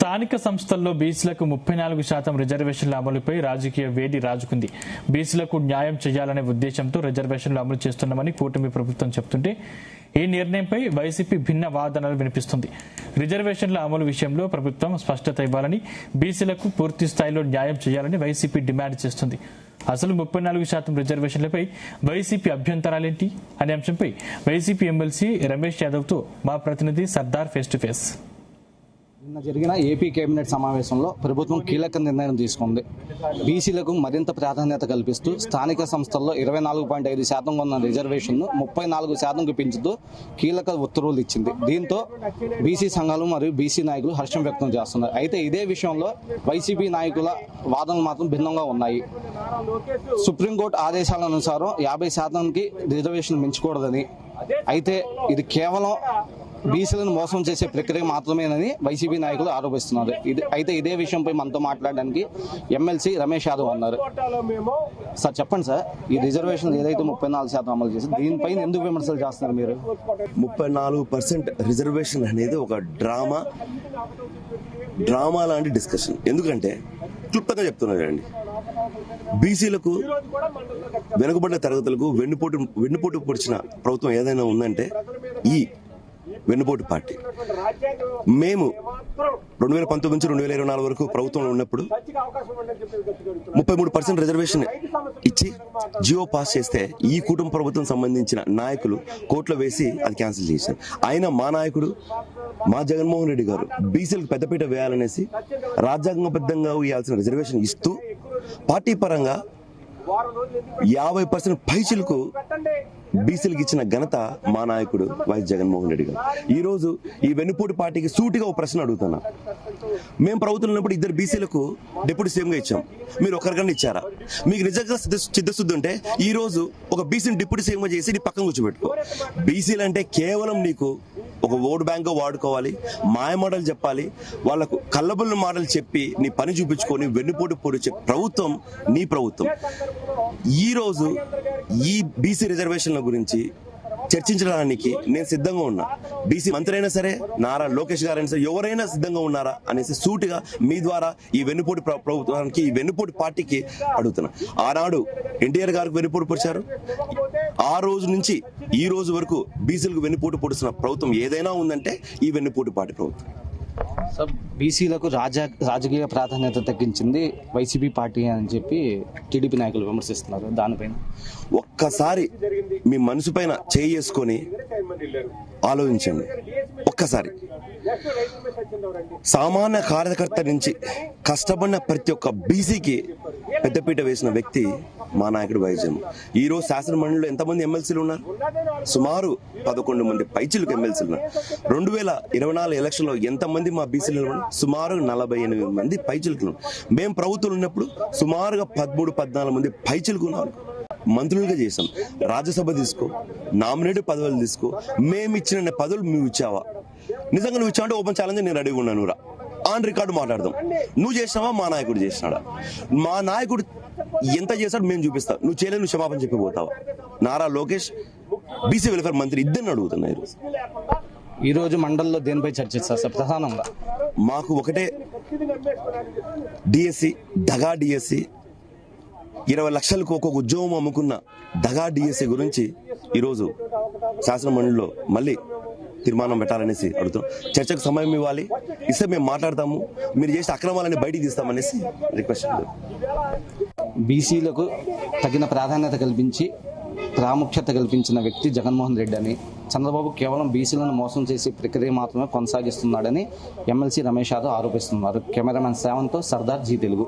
స్థానిక సంస్థల్లో బీసీలకు 34% రిజర్వేషన్ల అమలుపై రాజకీయ వేడి రాజుకుంది. బీసీలకు న్యాయం చేయాలనే ఉద్దేశంతో రిజర్వేషన్లు అమలు చేస్తున్నామని కూటమి ప్రభుత్వం చెబుతుంటే ఈ నిర్ణయంపై వైసీపీ భిన్న వాదనలు వినిపిస్తుంది. రిజర్వేషన్ల అమలు విషయంలో ప్రభుత్వం స్పష్టత ఇవ్వాలని, బీసీలకు పూర్తి స్థాయిలో న్యాయం చేయాలని వైసీపీ డిమాండ్ చేస్తుంది. అసలు 34% రిజర్వేషన్లపై వైసీపీ అభ్యంతరాలేంటి అనే అంశంపై వైసీపీ ఎమ్మెల్సీ రమేష్ యాదవ్తో మా ప్రతినిధి సర్దార్ ఫేస్ టు ఫేస్. నిన్న జరిగిన ఏపీ కేబినెట్ సమావేశంలో ప్రభుత్వం కీలక నిర్ణయం తీసుకుంది. బీసీలకు మరింత ప్రాధాన్యత కల్పిస్తూ స్థానిక సంస్థల్లో 24.5% ఉన్న రిజర్వేషన్ను 34%కు పెంచుతూ కీలక ఉత్తర్వులు ఇచ్చింది. దీంతో బీసీ సంఘాలు మరియు బీసీ నాయకులు హర్షం వ్యక్తం చేస్తున్నారు. అయితే ఇదే విషయంలో వైసీపీ నాయకుల వాదనలు మాత్రం భిన్నంగా ఉన్నాయి. సుప్రీంకోర్టు ఆదేశాల అనుసారం 50%కి రిజర్వేషన్ పెంచకూడదని, అయితే ఇది కేవలం బీసీలను మోసం చేసే ప్రక్రియ మాత్రమేనని వైసీపీ నాయకులు ఆరోపిస్తున్నారు. అయితే ఇదే విషయంపై మనతో మాట్లాడడానికి ఎమ్మెల్సీ రమేష్ యాదవ్ అన్నారు. సార్ చెప్పండి సార్, ఈ రిజర్వేషన్ ఏదైతే 34% అమలు చేసి దీనిపైన ఎందుకు విమర్శలు చేస్తున్నారు మీరు? 34% రిజర్వేషన్ అనేది ఒక డ్రామా లాంటి డిస్కషన్. ఎందుకంటే క్లుప్తంగా చెప్తున్నారండి, బీసీలకు వెనుకబడిన తరగతులకు వెన్నుపోటు పొడిచిన ప్రభుత్వం ఏదైనా ఉందంటే ఈ వెన్నుపోటు పార్టీ. మేము 2019 నుంచి 2024 వరకు ప్రభుత్వంలో ఉన్నప్పుడు 33% రిజర్వేషన్ ఇచ్చి జియో పాస్ చేస్తే ఈ కుటుంబ ప్రభుత్వం సంబంధించిన నాయకులు కోర్టులో వేసి అది క్యాన్సిల్ చేశారు. ఆయన మా నాయకుడు మా జగన్మోహన్ రెడ్డి గారు బీసీలకు పెద్దపీట వేయాలనేసి రాజ్యాంగబద్ధంగా ఇవ్వాల్సిన రిజర్వేషన్ ఇస్తూ పార్టీ పరంగా 50% పైచిలకు బీసీలకు ఇచ్చిన ఘనత మా నాయకుడు వైఎస్ జగన్మోహన్ రెడ్డి గారు. ఈ రోజు ఈ వెన్నుపోటు పార్టీకి సూటిగా ఒక ప్రశ్న అడుగుతున్నా. మేము ప్రభుత్వం ఉన్నప్పుడు 2 బీసీలకు డిప్యూటీ సీఎంగా ఇచ్చాం, మీరు ఒకరికన్నా ఇచ్చారా? మీకు నిజంగా చిత్తశుద్ధి ఉంటే ఈ రోజు ఒక బీసీని డిప్యూటీ సీఎంగా చేసి నీ పక్కన కూర్చోబెట్టుకో. బీసీలు అంటే కేవలం నీకు ఒక ఓటు బ్యాంక్ వాడుకోవాలి, మాయ మాటలు చెప్పాలి, వాళ్లకు కళ్ళబుల్లి మాటలు చెప్పి నీ పని చూపించుకొని వెన్నుపోటు పొడిచే ప్రభుత్వం నీ ప్రభుత్వం. ఈ రోజు ఈ బీసీ రిజర్వేషన్ల గురించి చర్చించడానికి నేను సిద్ధంగా ఉన్నా. బీసీ మంత్రి అయినా సరే, నారా లోకేష్ గారైనా సరే, ఎవరైనా సిద్ధంగా ఉన్నారా అనేసి సూటిగా మీ ద్వారా ఈ వెన్నుపోటు ప్రభుత్వానికి, ఈ వెన్నుపోటు పార్టీకి అడుగుతున్నా. ఆనాడు ఎన్టీఆర్ గారికి వెన్నుపోటు పొడిచారు. ఆ రోజు నుంచి ఈ రోజు వరకు బీసీలకు వెన్నుపోటు పొడిచిన ప్రభుత్వం ఏదైనా ఉందంటే ఈ వెన్నుపోటు పార్టీ ప్రభుత్వం. బీసీలకు రాజకీయ ప్రాధాన్యత తగ్గించింది వైసీపీ పార్టీ అని చెప్పి టీడీపీ నాయకులు విమర్శిస్తున్నారు. దానిపైన ఒక్కసారి మీ మనసు పైన చేసుకొని ఆలోచించండి. ఒక్కసారి సామాన్య కార్యకర్త నుంచి కష్టపడిన ప్రతి ఒక్క బీసీకి పెద్దపీట వేసిన వ్యక్తి మా నాయకుడు వైఎస్. ఈ రోజు శాసన మండలిలో ఎంతమంది ఎమ్మెల్సీలు ఉన్నారు? సుమారు 11 మంది పైచిలకు ఎమ్మెల్సీలు ఉన్నారు. 2024 ఎలక్షన్లో ఎంతమంది మా బీసీలు ఉన్నారు? సుమారు 48 మంది పైచిలకు. మేము ప్రభుత్వం ఉన్నప్పుడు సుమారుగా 13-14 మంది పైచిలకు ఉన్నారు. మంత్రులుగా చేసాం. రాజ్యసభ తీసుకో, నామినేట్ పదవులు తీసుకో, మేము ఇచ్చిన పదవులు నువ్వు ఇచ్చావా? నిజంగా నువ్వు ఇచ్చావంటే ఓపెన్ ఛాలెంజ్ నేను అడిగి ఉన్నాను. ఆన్ రికార్డు మాట్లాడదాం. నువ్వు చేసినావా, మా నాయకుడు చేసినాడా? మా నాయకుడు ఎంత చేశాడు మేము చూపిస్తాం. నువ్వు చేయలేదు, నువ్వు క్షమాపణ చెప్పిపోతావా? నారా లోకేష్ బీసీ వెల్ఫేర్ మంత్రి ఇద్దరిని అడుగుతున్నా. ఈ రోజు మండలిలో దేనిపై చర్చిస్తారు సార్? ప్రధానంగా మాకు ఒకటే డిఎస్సి, దగా డిఎస్సి, 20 లక్షలకు ఒక్కొక్క ఉద్యోగం అమ్ముకున్న దగా డిఎస్సి గురించి ఈరోజు శాసన మండలిలో మళ్ళీ తీర్మానం పెట్టాలనేసి అడుగుతాం. చర్చకు సమయం ఇవ్వాలి, ఇస్తే మేము మాట్లాడతాము. మీరు చేసే అక్రమాలని బయటికి తీస్తామనేసి రిక్వెస్ట్. బీసీలకు తగిన ప్రాధాన్యత కల్పించి ప్రాముఖ్యత కల్పించిన వ్యక్తి జగన్మోహన్ రెడ్డి అని, చంద్రబాబు కేవలం బీసీలను మోసం చేసే ప్రక్రియ మాత్రమే కొనసాగిస్తున్నాడని ఎమ్మెల్సీ రమేష్ యాదవ్ ఆరోపిస్తున్నారు. కెమెరామెన్ శ్రావణ్తో సర్దార్ జీ తెలుగు.